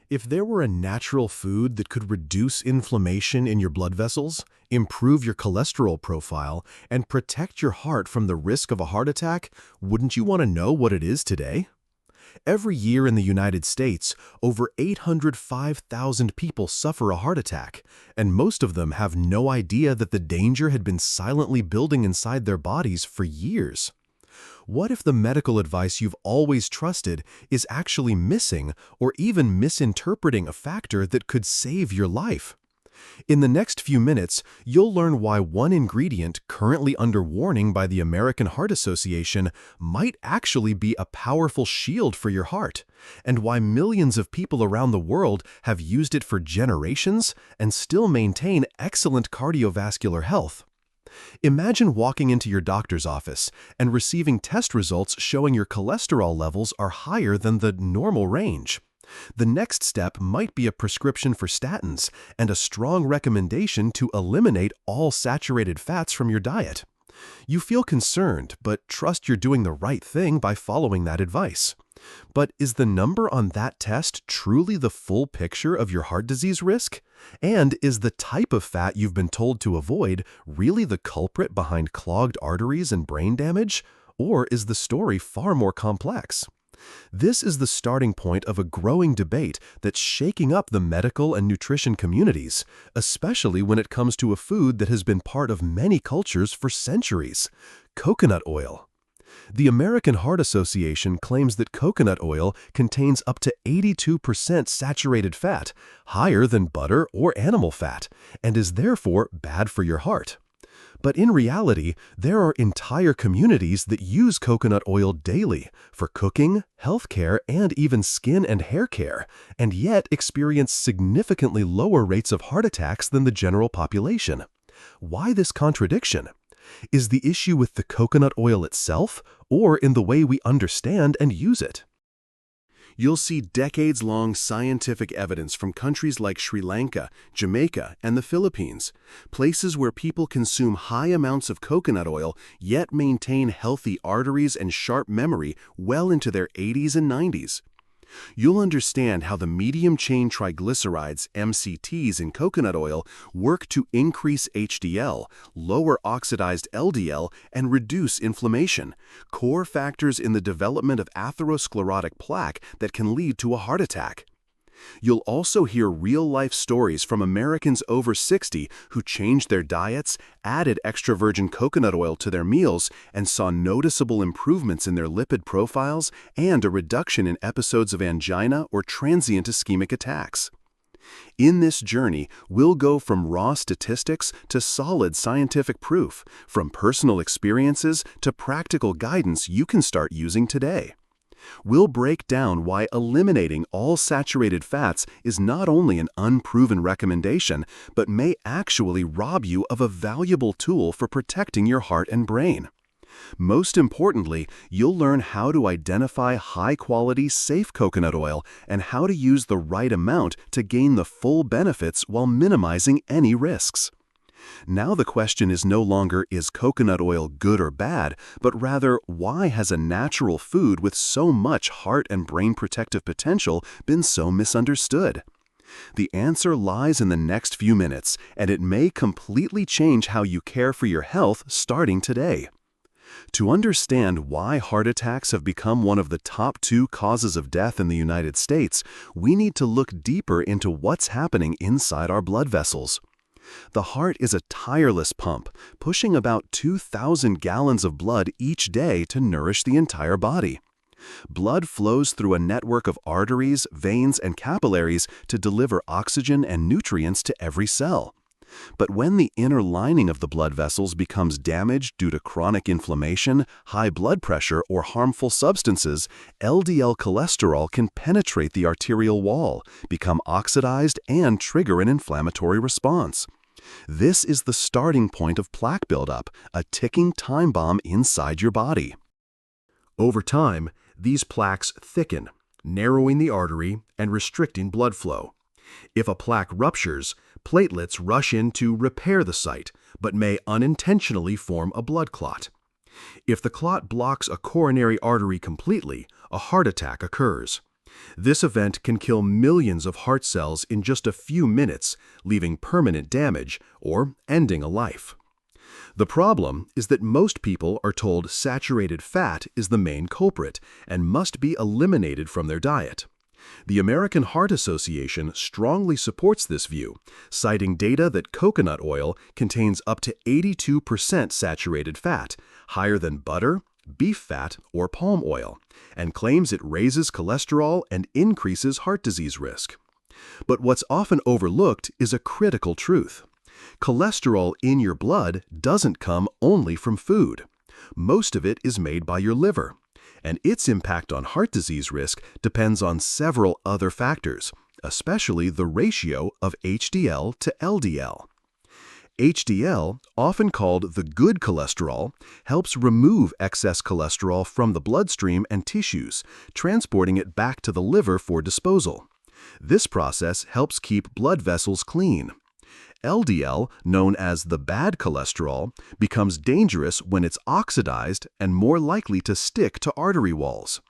If there were a natural food that could reduce inflammation in your blood vessels, improve your cholesterol profile, and protect your heart from the risk of a heart attack, wouldn't you want to know what it is today? Every year in the United States, over 805,000 people suffer a heart attack, and most of them have no idea that the danger had been silently building inside their bodies for years. What if the medical advice you've always trusted is actually missing or even misinterpreting a factor that could save your life? In the next few minutes, you'll learn why one ingredient currently under warning by the American Heart Association might actually be a powerful shield for your heart, and why millions of people around the world have used it for generations and still maintain excellent cardiovascular health. Imagine walking into your doctor's office and receiving test results showing your cholesterol levels are higher than the normal range. The next step might be a prescription for statins and a strong recommendation to eliminate all saturated fats from your diet. You feel concerned, but trust you're doing the right thing by following that advice. But is the number on that test truly the full picture of your heart disease risk? And is the type of fat you've been told to avoid really the culprit behind clogged arteries and brain damage? Or is the story far more complex? This is the starting point of a growing debate that's shaking up the medical and nutrition communities, especially when it comes to a food that has been part of many cultures for centuries: coconut oil. The American Heart Association claims that coconut oil contains up to 82% saturated fat, higher than butter or animal fat, and is therefore bad for your heart. But in reality, there are entire communities that use coconut oil daily for cooking, healthcare, and even skin and hair care, and yet experience significantly lower rates of heart attacks than the general population. Why this contradiction? Is the issue with the coconut oil itself, or in the way we understand and use it? You'll see decades-long scientific evidence from countries like Sri Lanka, Jamaica, and the Philippines, places where people consume high amounts of coconut oil yet maintain healthy arteries and sharp memory well into their 80s and 90s. You'll understand how the medium-chain triglycerides, MCTs, in coconut oil work to increase HDL, lower oxidized LDL, and reduce inflammation, core factors in the development of atherosclerotic plaque that can lead to a heart attack. You'll also hear real-life stories from Americans over 60 who changed their diets, added extra virgin coconut oil to their meals, and saw noticeable improvements in their lipid profiles and a reduction in episodes of angina or transient ischemic attacks. In this journey, we'll go from raw statistics to solid scientific proof, from personal experiences to practical guidance you can start using today. We'll break down why eliminating all saturated fats is not only an unproven recommendation, but may actually rob you of a valuable tool for protecting your heart and brain. Most importantly, you'll learn how to identify high-quality, safe coconut oil and how to use the right amount to gain the full benefits while minimizing any risks. Now the question is no longer, is coconut oil good or bad, but rather, why has a natural food with so much heart and brain protective potential been so misunderstood? The answer lies in the next few minutes, and it may completely change how you care for your health starting today. To understand why heart attacks have become one of the top 2 causes of death in the United States, we need to look deeper into what's happening inside our blood vessels. The heart is a tireless pump, pushing about 2,000 gallons of blood each day to nourish the entire body. Blood flows through a network of arteries, veins, and capillaries to deliver oxygen and nutrients to every cell. But when the inner lining of the blood vessels becomes damaged due to chronic inflammation, high blood pressure, or harmful substances, LDL cholesterol can penetrate the arterial wall, become oxidized, and trigger an inflammatory response. This is the starting point of plaque buildup, a ticking time bomb inside your body. Over time, these plaques thicken, narrowing the artery and restricting blood flow. If a plaque ruptures, platelets rush in to repair the site, but may unintentionally form a blood clot. If the clot blocks a coronary artery completely, a heart attack occurs. This event can kill millions of heart cells in just a few minutes, leaving permanent damage or ending a life. The problem is that most people are told saturated fat is the main culprit and must be eliminated from their diet. The American Heart Association strongly supports this view, citing data that coconut oil contains up to 82% saturated fat, higher than butter, beef fat, or palm oil, and claims it raises cholesterol and increases heart disease risk. But what's often overlooked is a critical truth. Cholesterol in your blood doesn't come only from food. Most of it is made by your liver, and its impact on heart disease risk depends on several other factors, especially the ratio of HDL to LDL. HDL, often called the good cholesterol, helps remove excess cholesterol from the bloodstream and tissues, transporting it back to the liver for disposal. This process helps keep blood vessels clean. LDL, known as the bad cholesterol, becomes dangerous when it's oxidized and more likely to stick to artery walls.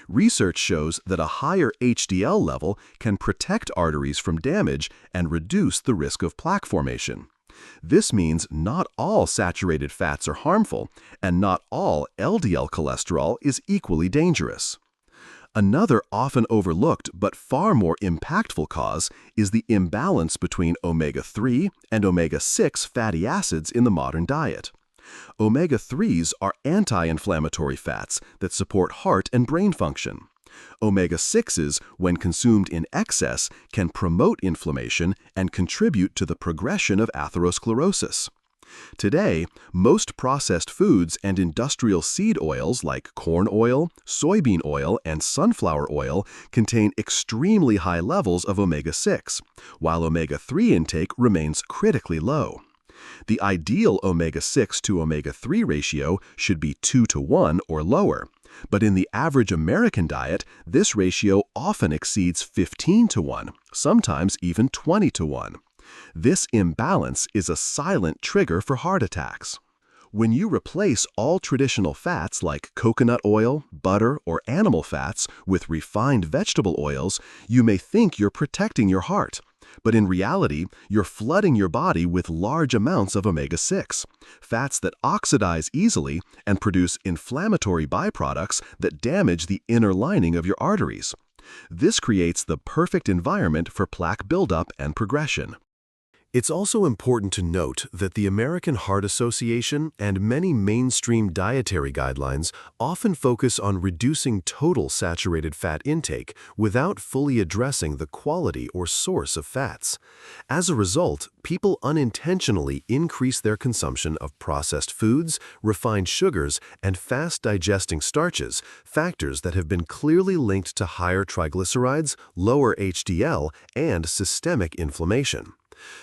Research shows that a higher HDL level can protect arteries from damage and reduce the risk of plaque formation. This means not all saturated fats are harmful, and not all LDL cholesterol is equally dangerous. Another often overlooked but far more impactful cause is the imbalance between omega-3 and omega-6 fatty acids in the modern diet. Omega-3s are anti-inflammatory fats that support heart and brain function. Omega-6s, when consumed in excess, can promote inflammation and contribute to the progression of atherosclerosis. Today, most processed foods and industrial seed oils like corn oil, soybean oil, and sunflower oil contain extremely high levels of omega-6, while omega-3 intake remains critically low. The ideal omega-6 to omega-3 ratio should be 2:1 or lower, but in the average American diet, this ratio often exceeds 15:1, sometimes even 20:1. This imbalance is a silent trigger for heart attacks. When you replace all traditional fats like coconut oil, butter, or animal fats with refined vegetable oils, you may think you're protecting your heart. But in reality, you're flooding your body with large amounts of omega-6, fats that oxidize easily and produce inflammatory byproducts that damage the inner lining of your arteries. This creates the perfect environment for plaque buildup and progression. It's also important to note that the American Heart Association and many mainstream dietary guidelines often focus on reducing total saturated fat intake without fully addressing the quality or source of fats. As a result, people unintentionally increase their consumption of processed foods, refined sugars, and fast-digesting starches, factors that have been clearly linked to higher triglycerides, lower HDL, and systemic inflammation.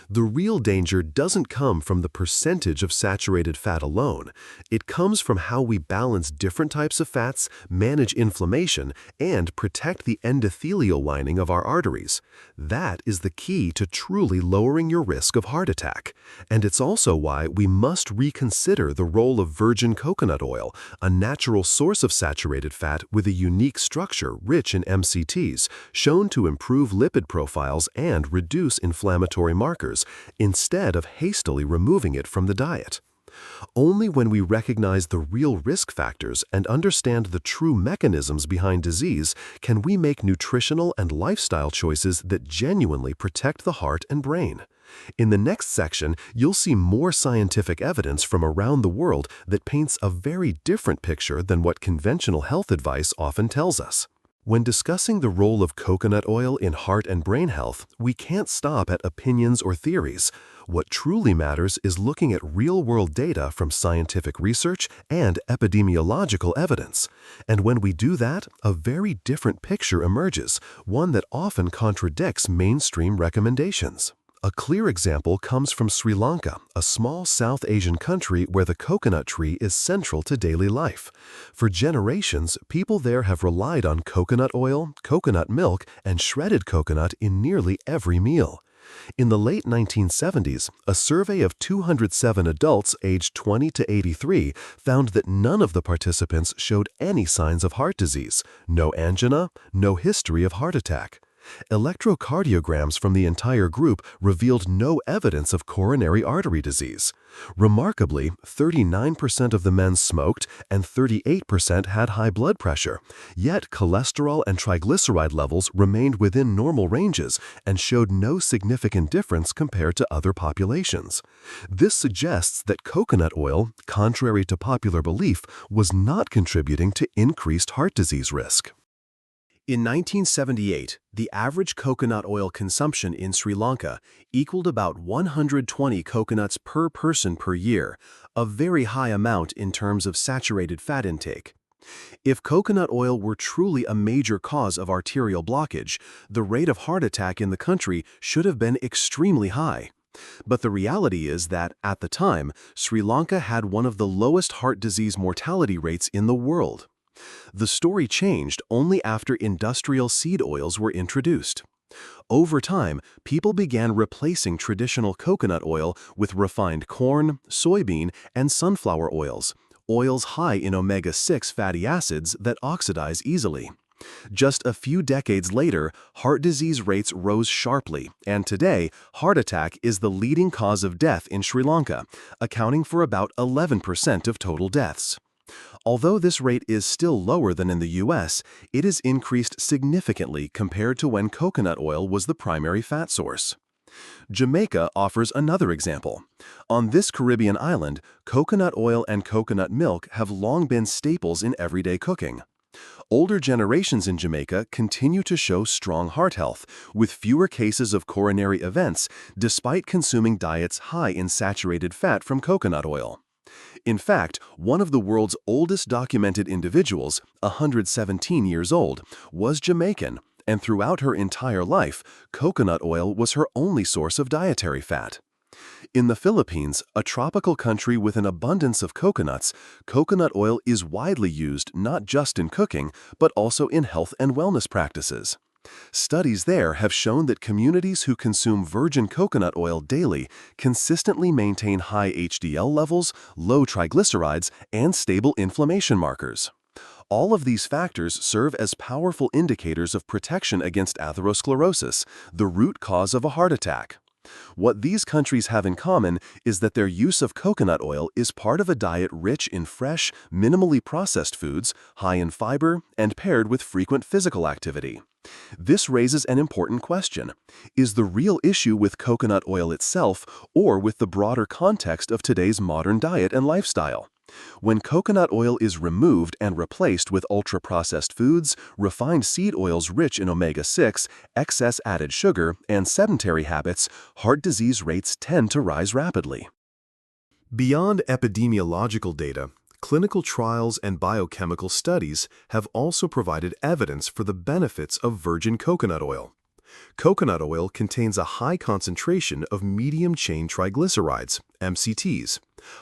The real danger doesn't come from the percentage of saturated fat alone. It comes from how we balance different types of fats, manage inflammation, and protect the endothelial lining of our arteries. That is the key to truly lowering your risk of heart attack. And it's also why we must reconsider the role of virgin coconut oil, a natural source of saturated fat with a unique structure rich in MCTs, shown to improve lipid profiles and reduce inflammatory markers, instead of hastily removing it from the diet. Only when we recognize the real risk factors and understand the true mechanisms behind disease can we make nutritional and lifestyle choices that genuinely protect the heart and brain. In the next section, you'll see more scientific evidence from around the world that paints a very different picture than what conventional health advice often tells us. When discussing the role of coconut oil in heart and brain health, we can't stop at opinions or theories. What truly matters is looking at real-world data from scientific research and epidemiological evidence. And when we do that, a very different picture emerges, one that often contradicts mainstream recommendations. A clear example comes from Sri Lanka, a small South Asian country where the coconut tree is central to daily life. For generations, people there have relied on coconut oil, coconut milk, and shredded coconut in nearly every meal. In the late 1970s, a survey of 207 adults aged 20 to 83 found that none of the participants showed any signs of heart disease, no angina, no history of heart attack. Electrocardiograms from the entire group revealed no evidence of coronary artery disease. Remarkably, 39% of the men smoked and 38% had high blood pressure, yet cholesterol and triglyceride levels remained within normal ranges and showed no significant difference compared to other populations. This suggests that coconut oil, contrary to popular belief, was not contributing to increased heart disease risk. In 1978, the average coconut oil consumption in Sri Lanka equaled about 120 coconuts per person per year, a very high amount in terms of saturated fat intake. If coconut oil were truly a major cause of arterial blockage, the rate of heart attack in the country should have been extremely high. But the reality is that, at the time, Sri Lanka had one of the lowest heart disease mortality rates in the world. The story changed only after industrial seed oils were introduced. Over time, people began replacing traditional coconut oil with refined corn, soybean, and sunflower oils, oils high in omega-6 fatty acids that oxidize easily. Just a few decades later, heart disease rates rose sharply, and today, heart attack is the leading cause of death in Sri Lanka, accounting for about 11% of total deaths. Although this rate is still lower than in the US, it has increased significantly compared to when coconut oil was the primary fat source. Jamaica offers another example. On this Caribbean island, coconut oil and coconut milk have long been staples in everyday cooking. Older generations in Jamaica continue to show strong heart health, with fewer cases of coronary events despite consuming diets high in saturated fat from coconut oil. In fact, one of the world's oldest documented individuals, 117 years old, was Jamaican, and throughout her entire life, coconut oil was her only source of dietary fat. In the Philippines, a tropical country with an abundance of coconuts, coconut oil is widely used not just in cooking, but also in health and wellness practices. Studies there have shown that communities who consume virgin coconut oil daily consistently maintain high HDL levels, low triglycerides, and stable inflammation markers. All of these factors serve as powerful indicators of protection against atherosclerosis, the root cause of a heart attack. What these countries have in common is that their use of coconut oil is part of a diet rich in fresh, minimally processed foods, high in fiber, and paired with frequent physical activity. This raises an important question. Is the real issue with coconut oil itself or with the broader context of today's modern diet and lifestyle? When coconut oil is removed and replaced with ultra-processed foods, refined seed oils rich in omega-6, excess added sugar, and sedentary habits, heart disease rates tend to rise rapidly. Beyond epidemiological data, clinical trials and biochemical studies have also provided evidence for the benefits of virgin coconut oil. Coconut oil contains a high concentration of medium-chain triglycerides, MCTs,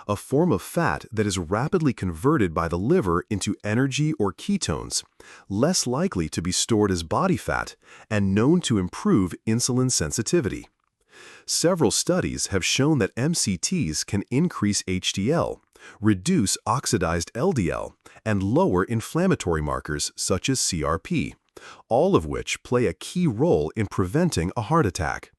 a form of fat that is rapidly converted by the liver into energy or ketones, less likely to be stored as body fat, and known to improve insulin sensitivity. Several studies have shown that MCTs can increase HDL, reduce oxidized LDL, and lower inflammatory markers such as CRP, all of which play a key role in preventing a heart attack.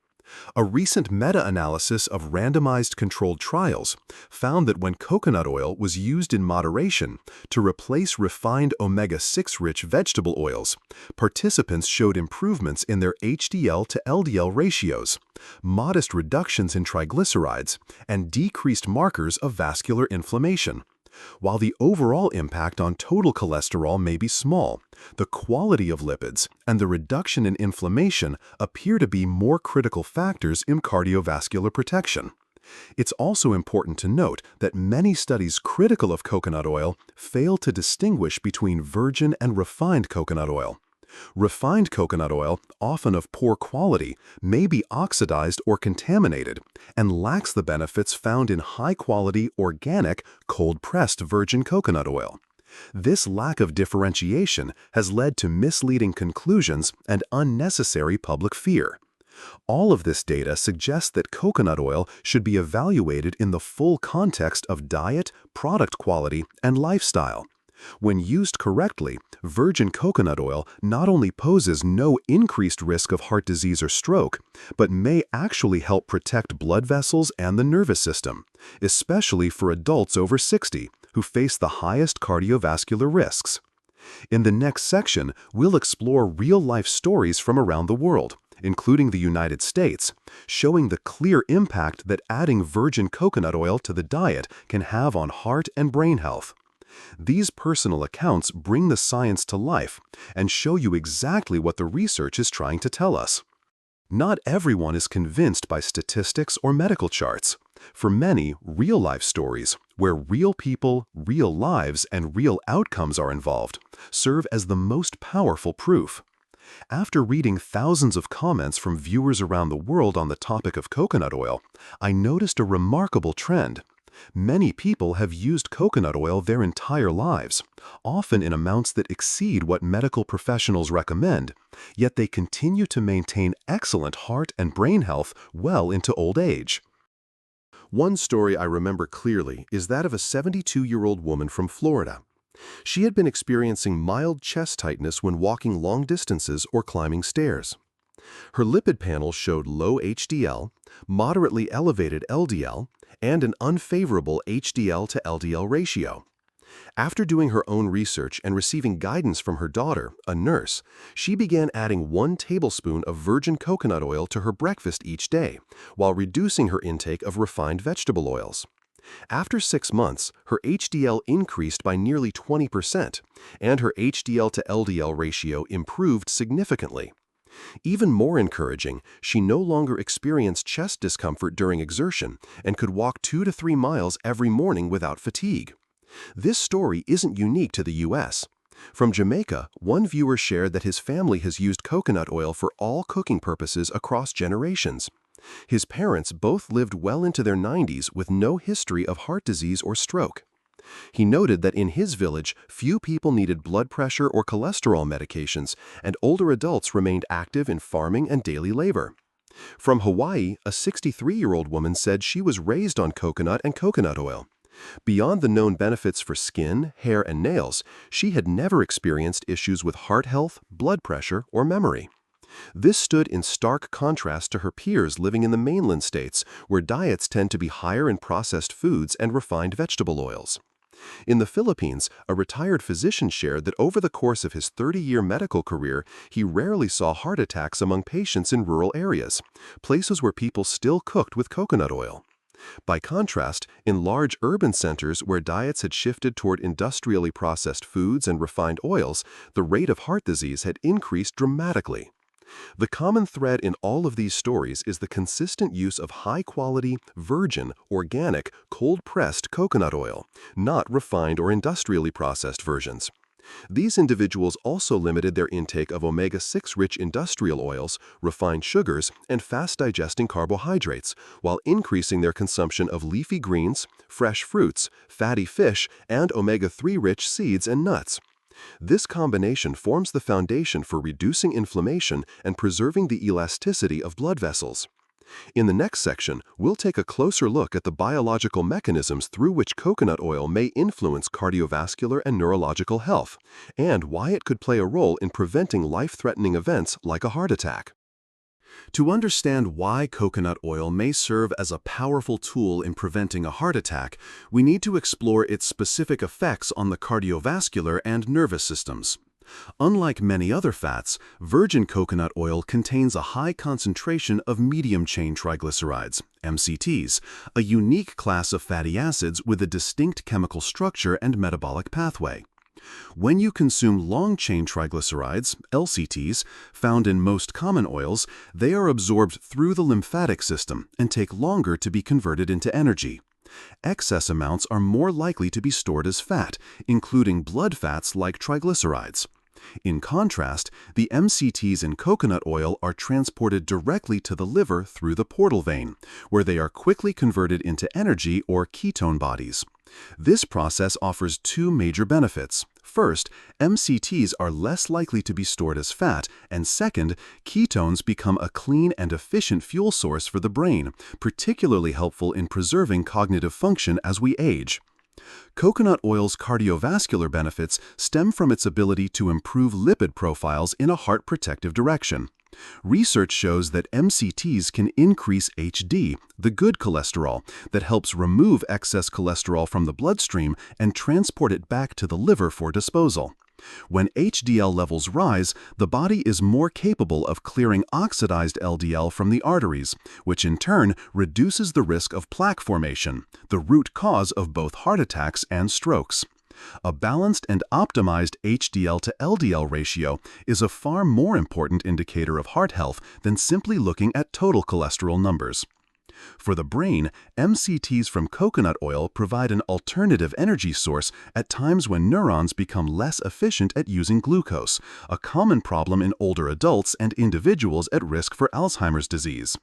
A recent meta-analysis of randomized controlled trials found that when coconut oil was used in moderation to replace refined omega-6-rich vegetable oils, participants showed improvements in their HDL to LDL ratios, modest reductions in triglycerides, and decreased markers of vascular inflammation. While the overall impact on total cholesterol may be small, the quality of lipids and the reduction in inflammation appear to be more critical factors in cardiovascular protection. It's also important to note that many studies critical of coconut oil fail to distinguish between virgin and refined coconut oil. Refined coconut oil, often of poor quality, may be oxidized or contaminated and lacks the benefits found in high-quality, organic, cold-pressed virgin coconut oil. This lack of differentiation has led to misleading conclusions and unnecessary public fear. All of this data suggests that coconut oil should be evaluated in the full context of diet, product quality, and lifestyle. When used correctly, virgin coconut oil not only poses no increased risk of heart disease or stroke, but may actually help protect blood vessels and the nervous system, especially for adults over 60 who face the highest cardiovascular risks. In the next section, we'll explore real-life stories from around the world, including the United States, showing the clear impact that adding virgin coconut oil to the diet can have on heart and brain health. These personal accounts bring the science to life and show you exactly what the research is trying to tell us. Not everyone is convinced by statistics or medical charts. For many, real-life stories, where real people, real lives, and real outcomes are involved, serve as the most powerful proof. After reading thousands of comments from viewers around the world on the topic of coconut oil, I noticed a remarkable trend. Many people have used coconut oil their entire lives, often in amounts that exceed what medical professionals recommend, yet they continue to maintain excellent heart and brain health well into old age. One story I remember clearly is that of a 72-year-old woman from Florida. She had been experiencing mild chest tightness when walking long distances or climbing stairs. Her lipid panel showed low HDL, moderately elevated LDL, and an unfavorable HDL to LDL ratio. After doing her own research and receiving guidance from her daughter, a nurse, she began adding 1 tablespoon of virgin coconut oil to her breakfast each day, while reducing her intake of refined vegetable oils. After 6 months, her HDL increased by nearly 20%, and her HDL to LDL ratio improved significantly. Even more encouraging, she no longer experienced chest discomfort during exertion and could walk 2 to 3 miles every morning without fatigue. This story isn't unique to the U.S. From Jamaica, one viewer shared that his family has used coconut oil for all cooking purposes across generations. His parents both lived well into their 90s with no history of heart disease or stroke. He noted that in his village, few people needed blood pressure or cholesterol medications, and older adults remained active in farming and daily labor. From Hawaii, a 63-year-old woman said she was raised on coconut and coconut oil. Beyond the known benefits for skin, hair, and nails, she had never experienced issues with heart health, blood pressure, or memory. This stood in stark contrast to her peers living in the mainland states, where diets tend to be higher in processed foods and refined vegetable oils. In the Philippines, a retired physician shared that over the course of his 30-year medical career, he rarely saw heart attacks among patients in rural areas, places where people still cooked with coconut oil. By contrast, in large urban centers where diets had shifted toward industrially processed foods and refined oils, the rate of heart disease had increased dramatically. The common thread in all of these stories is the consistent use of high-quality, virgin, organic, cold-pressed coconut oil, not refined or industrially processed versions. These individuals also limited their intake of omega-6 rich industrial oils, refined sugars, and fast-digesting carbohydrates, while increasing their consumption of leafy greens, fresh fruits, fatty fish, and omega-3 rich seeds and nuts. This combination forms the foundation for reducing inflammation and preserving the elasticity of blood vessels. In the next section, we'll take a closer look at the biological mechanisms through which coconut oil may influence cardiovascular and neurological health, and why it could play a role in preventing life-threatening events like a heart attack. To understand why coconut oil may serve as a powerful tool in preventing a heart attack, we need to explore its specific effects on the cardiovascular and nervous systems. Unlike many other fats, virgin coconut oil contains a high concentration of medium-chain triglycerides, MCTs, a unique class of fatty acids with a distinct chemical structure and metabolic pathway. When you consume long-chain triglycerides, LCTs, found in most common oils, they are absorbed through the lymphatic system and take longer to be converted into energy. Excess amounts are more likely to be stored as fat, including blood fats like triglycerides. In contrast, the MCTs in coconut oil are transported directly to the liver through the portal vein, where they are quickly converted into energy or ketone bodies. This process offers two major benefits. First, MCTs are less likely to be stored as fat, and second, ketones become a clean and efficient fuel source for the brain, particularly helpful in preserving cognitive function as we age. Coconut oil's cardiovascular benefits stem from its ability to improve lipid profiles in a heart protective direction. Research shows that MCTs can increase HD, the good cholesterol, that helps remove excess cholesterol from the bloodstream and transport it back to the liver for disposal. When HDL levels rise, the body is more capable of clearing oxidized LDL from the arteries, which in turn reduces the risk of plaque formation, the root cause of both heart attacks and strokes. A balanced and optimized HDL to LDL ratio is a far more important indicator of heart health than simply looking at total cholesterol numbers. For the brain, MCTs from coconut oil provide an alternative energy source at times when neurons become less efficient at using glucose, a common problem in older adults and individuals at risk for Alzheimer's disease.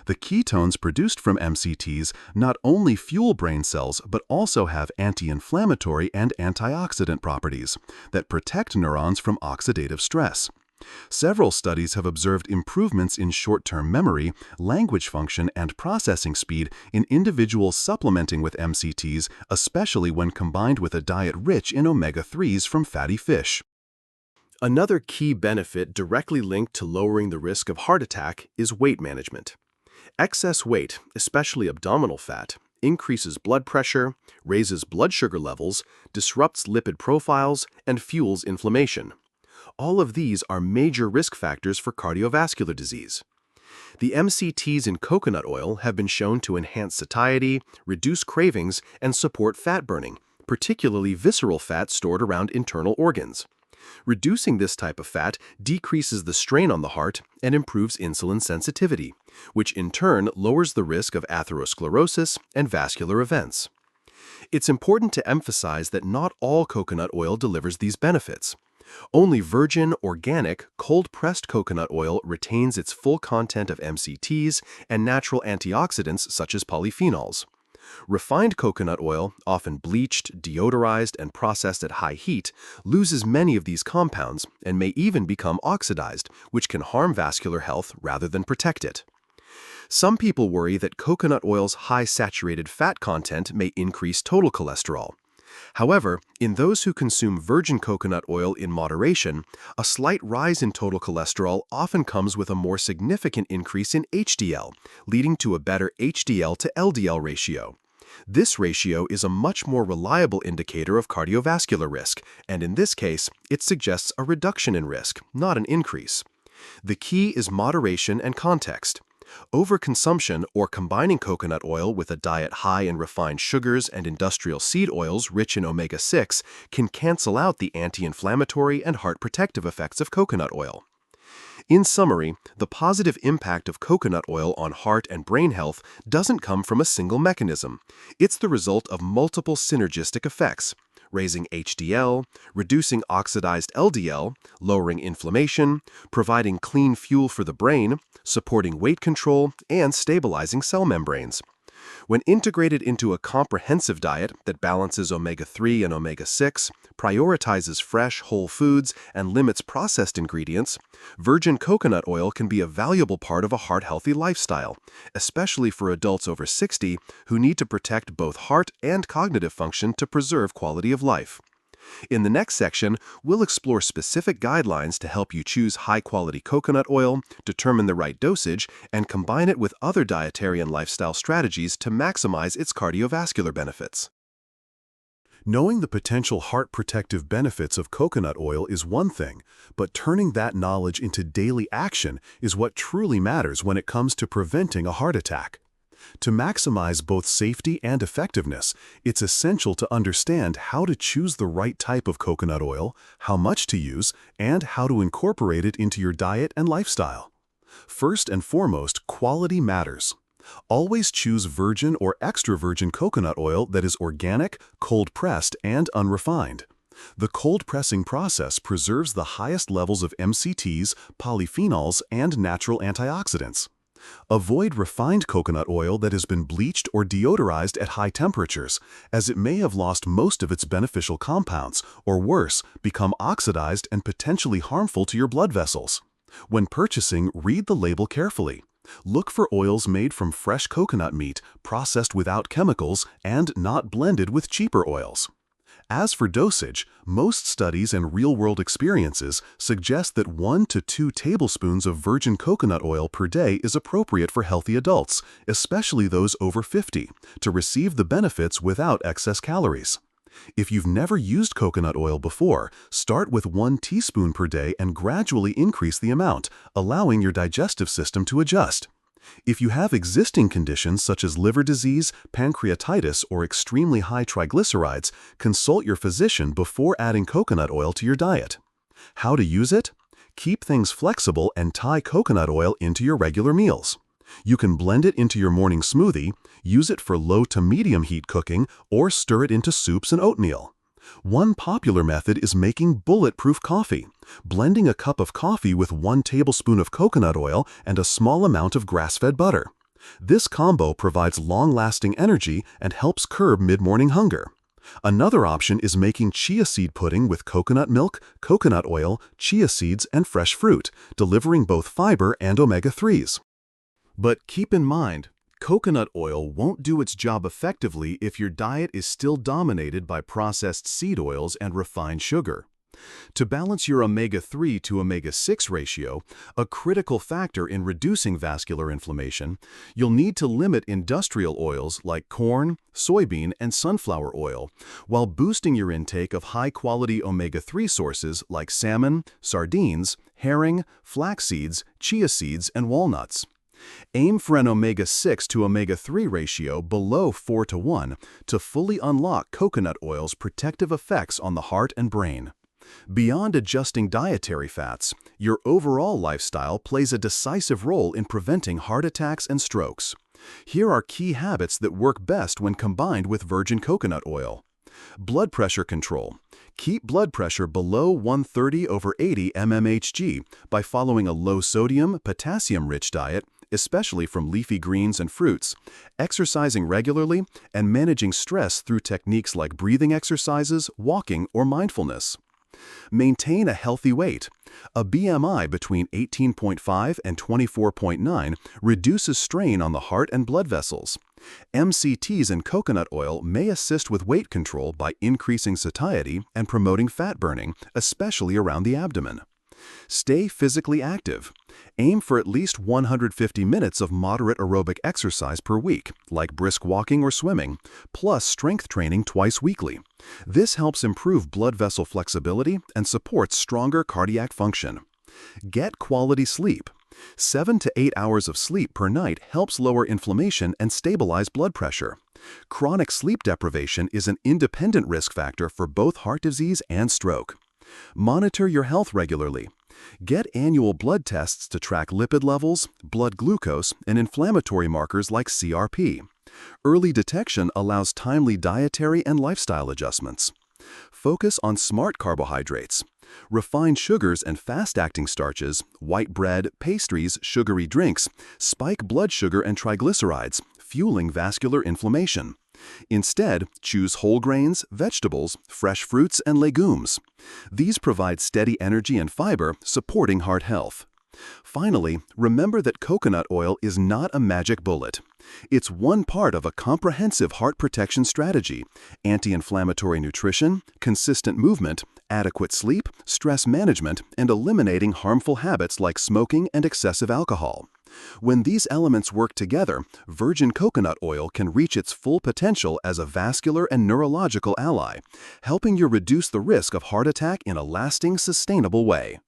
The ketones produced from MCTs not only fuel brain cells but also have anti-inflammatory and antioxidant properties that protect neurons from oxidative stress. Several studies have observed improvements in short-term memory, language function, and processing speed in individuals supplementing with MCTs, especially when combined with a diet rich in omega-3s from fatty fish. Another key benefit directly linked to lowering the risk of heart attack is weight management. Excess weight, especially abdominal fat, increases blood pressure, raises blood sugar levels, disrupts lipid profiles, and fuels inflammation. All of these are major risk factors for cardiovascular disease. The MCTs in coconut oil have been shown to enhance satiety, reduce cravings, and support fat burning, particularly visceral fat stored around internal organs. Reducing this type of fat decreases the strain on the heart and improves insulin sensitivity, which in turn lowers the risk of atherosclerosis and vascular events. It's important to emphasize that not all coconut oil delivers these benefits. Only virgin, organic, cold-pressed coconut oil retains its full content of MCTs and natural antioxidants such as polyphenols. Refined coconut oil, often bleached, deodorized, and processed at high heat, loses many of these compounds and may even become oxidized, which can harm vascular health rather than protect it. Some people worry that coconut oil's high saturated fat content may increase total cholesterol. However, in those who consume virgin coconut oil in moderation, a slight rise in total cholesterol often comes with a more significant increase in HDL, leading to a better HDL to LDL ratio. This ratio is a much more reliable indicator of cardiovascular risk, and in this case, it suggests a reduction in risk, not an increase. The key is moderation and context. Overconsumption or combining coconut oil with a diet high in refined sugars and industrial seed oils rich in omega-6 can cancel out the anti-inflammatory and heart protective effects of coconut oil. In summary, the positive impact of coconut oil on heart and brain health doesn't come from a single mechanism. It's the result of multiple synergistic effects: raising HDL, reducing oxidized LDL, lowering inflammation, providing clean fuel for the brain, supporting weight control, and stabilizing cell membranes. When integrated into a comprehensive diet that balances omega-3 and omega-6, prioritizes fresh, whole foods, and limits processed ingredients, virgin coconut oil can be a valuable part of a heart-healthy lifestyle, especially for adults over 60 who need to protect both heart and cognitive function to preserve quality of life. In the next section, we'll explore specific guidelines to help you choose high-quality coconut oil, determine the right dosage, and combine it with other dietary and lifestyle strategies to maximize its cardiovascular benefits. Knowing the potential heart protective benefits of coconut oil is one thing, but turning that knowledge into daily action is what truly matters when it comes to preventing a heart attack. To maximize both safety and effectiveness, it's essential to understand how to choose the right type of coconut oil, how much to use, and how to incorporate it into your diet and lifestyle. First and foremost, quality matters. Always choose virgin or extra virgin coconut oil that is organic, cold-pressed, and unrefined. The cold pressing process preserves the highest levels of MCTs, polyphenols, and natural antioxidants. Avoid refined coconut oil that has been bleached or deodorized at high temperatures, as it may have lost most of its beneficial compounds, or worse, become oxidized and potentially harmful to your blood vessels. When purchasing, read the label carefully. Look for oils made from fresh coconut meat, processed without chemicals, and not blended with cheaper oils. As for dosage, most studies and real-world experiences suggest that 1 to 2 tablespoons of virgin coconut oil per day is appropriate for healthy adults, especially those over 50, to receive the benefits without excess calories. If you've never used coconut oil before, start with 1 teaspoon per day and gradually increase the amount, allowing your digestive system to adjust. If you have existing conditions such as liver disease, pancreatitis, or extremely high triglycerides, consult your physician before adding coconut oil to your diet. How to use it? Keep things flexible and tie coconut oil into your regular meals. You can blend it into your morning smoothie, use it for low to medium heat cooking, or stir it into soups and oatmeal. One popular method is making bulletproof coffee, blending a cup of coffee with 1 tablespoon of coconut oil and a small amount of grass-fed butter. This combo provides long-lasting energy and helps curb mid-morning hunger. Another option is making chia seed pudding with coconut milk, coconut oil, chia seeds, and fresh fruit, delivering both fiber and omega-3s. But keep in mind, coconut oil won't do its job effectively if your diet is still dominated by processed seed oils and refined sugar. To balance your omega-3 to omega-6 ratio, a critical factor in reducing vascular inflammation, you'll need to limit industrial oils like corn, soybean, and sunflower oil, while boosting your intake of high-quality omega-3 sources like salmon, sardines, herring, flax seeds, chia seeds, and walnuts. Aim for an omega-6 to omega-3 ratio below 4 to 1 to fully unlock coconut oil's protective effects on the heart and brain. Beyond adjusting dietary fats, your overall lifestyle plays a decisive role in preventing heart attacks and strokes. Here are key habits that work best when combined with virgin coconut oil. Blood pressure control. Keep blood pressure below 130/80 mmHg by following a low-sodium, potassium-rich diet, especially from leafy greens and fruits, exercising regularly, and managing stress through techniques like breathing exercises, walking, or mindfulness. Maintain a healthy weight. A BMI between 18.5 and 24.9 reduces strain on the heart and blood vessels. MCTs in coconut oil may assist with weight control by increasing satiety and promoting fat burning, especially around the abdomen. Stay physically active. Aim for at least 150 minutes of moderate aerobic exercise per week, like brisk walking or swimming, plus strength training twice weekly. This helps improve blood vessel flexibility and supports stronger cardiac function. Get quality sleep. 7 to 8 hours of sleep per night helps lower inflammation and stabilize blood pressure. Chronic sleep deprivation is an independent risk factor for both heart disease and stroke. Monitor your health regularly. Get annual blood tests to track lipid levels, blood glucose, and inflammatory markers like CRP. Early detection allows timely dietary and lifestyle adjustments. Focus on smart carbohydrates. Refined sugars and fast-acting starches, white bread, pastries, sugary drinks, spike blood sugar and triglycerides, fueling vascular inflammation. Instead, choose whole grains, vegetables, fresh fruits, and legumes. These provide steady energy and fiber, supporting heart health. Finally, remember that coconut oil is not a magic bullet. It's one part of a comprehensive heart protection strategy: anti-inflammatory nutrition, consistent movement, adequate sleep, stress management, and eliminating harmful habits like smoking and excessive alcohol. When these elements work together, virgin coconut oil can reach its full potential as a vascular and neurological ally, helping you reduce the risk of heart attack in a lasting, sustainable way.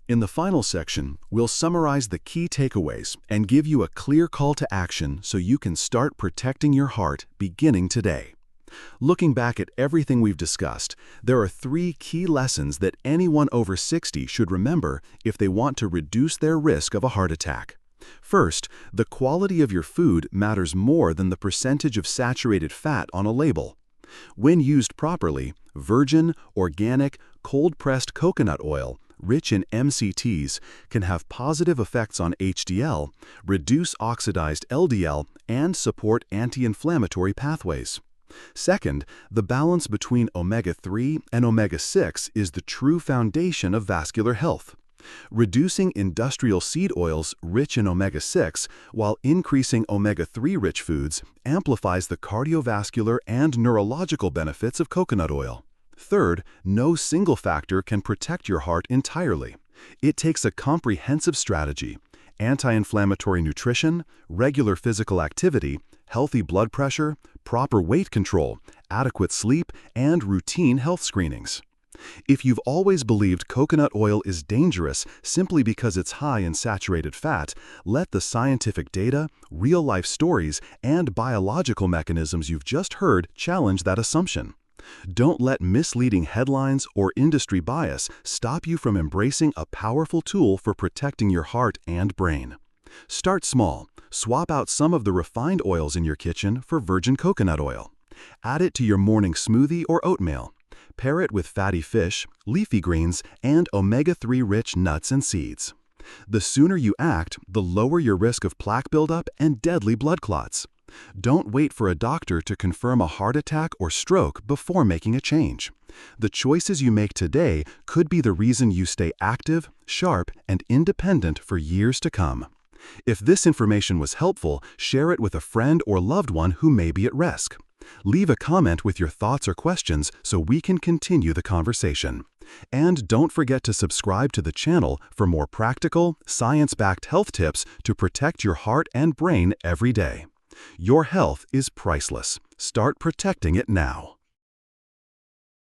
In the final section, we'll summarize the key takeaways and give you a clear call to action so you can start protecting your heart beginning today. Looking back at everything we've discussed, there are 3 key lessons that anyone over 60 should remember if they want to reduce their risk of a heart attack. First, the quality of your food matters more than the percentage of saturated fat on a label. When used properly, virgin, organic, cold-pressed coconut oil, rich in MCTs, can have positive effects on HDL, reduce oxidized LDL, and support anti-inflammatory pathways. Second, the balance between omega-3 and omega-6 is the true foundation of vascular health. Reducing industrial seed oils rich in omega-6 while increasing omega-3 rich foods amplifies the cardiovascular and neurological benefits of coconut oil. Third, no single factor can protect your heart entirely. It takes a comprehensive strategy: anti-inflammatory nutrition, regular physical activity, healthy blood pressure, proper weight control, adequate sleep, and routine health screenings. If you've always believed coconut oil is dangerous simply because it's high in saturated fat, let the scientific data, real-life stories, and biological mechanisms you've just heard challenge that assumption. Don't let misleading headlines or industry bias stop you from embracing a powerful tool for protecting your heart and brain. Start small. Swap out some of the refined oils in your kitchen for virgin coconut oil. Add it to your morning smoothie or oatmeal. Pair it with fatty fish, leafy greens, and omega-3 rich nuts and seeds. The sooner you act, the lower your risk of plaque buildup and deadly blood clots. Don't wait for a doctor to confirm a heart attack or stroke before making a change. The choices you make today could be the reason you stay active, sharp, and independent for years to come. If this information was helpful, share it with a friend or loved one who may be at risk. Leave a comment with your thoughts or questions so we can continue the conversation. And don't forget to subscribe to the channel for more practical, science-backed health tips to protect your heart and brain every day. Your health is priceless. Start protecting it now.